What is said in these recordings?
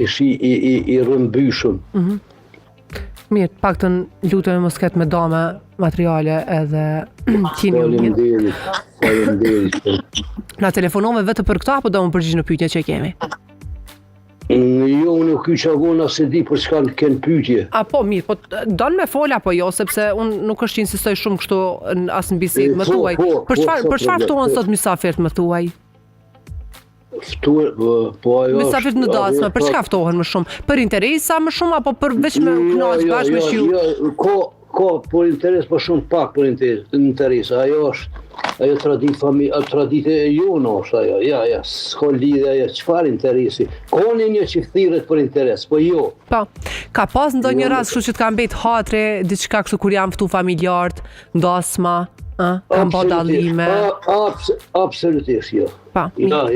i rëmbyshëm. Mirë, paktën lutem mos ketë me dame materiale edhe qini mirë. Faleminderit. Na telefonove vetë për këto apo do më përgjigj në pyetje që kemi? Jo, nuk i qavona se di për çka kënë pyetje. Po mirë, po don me fol apo jo, sepse unë nuk është që insistoj shumë kështu as në bisedë më thuaj. Për çfarë ftohen sot mysafirët më thuaj? Po ajo. Mysafirët në dasmë, për çka ftohen më shumë? Për interesa më shumë apo për veç me kënaqë bashkë me shiu? Ko për interes, po shumë pak për interes. Ajo tradite e jonë është ajo. Ja, s'ka lidhje ajo çfarë interesi. Ka një që thirret për interes, po jo. Po. Ka pas ndonjë rast kështu që të ka mbet hatre, diçka kështu kur janë ftu familjarët, ndasma, kanë bë dallime. Absolutisht jo. Pa. Ja.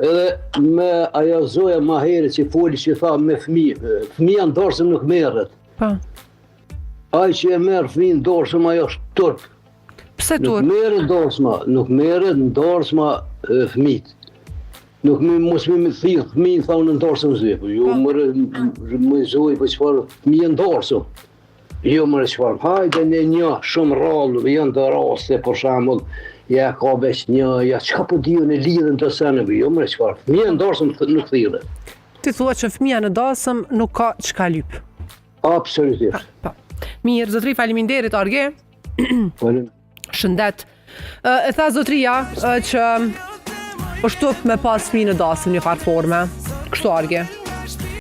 Edhe me ajo zoja më herët që foli që tha me fëmijë. Fëmia ndorsëm nuk merret. Po. Ai që e merr fëmijën ndorsëm ajo është turp. Pse turp? Nuk merret ndorsma fëmijët. Nuk mos më thirr fëmijën thonë ndorsëm zy. Jo më zoj po çfarë fëmijë ndorsëm. Jo më çfarë. Hajde në një shumë rrallë, janë të raste për shembull, ja ka veç një, ja çka po diu në lidhën të sene, jo më çfarë. Fëmijë ndorsëm nuk thirret. Ti thua që fëmia në dasëm nuk ka çka lyp. Absolutisht. Po. Mirë, zotri, faleminderit Arge. Shëndet. E tha zotria që është tup me pas fëmijë në dasëm një farë forme. Kështu Arge.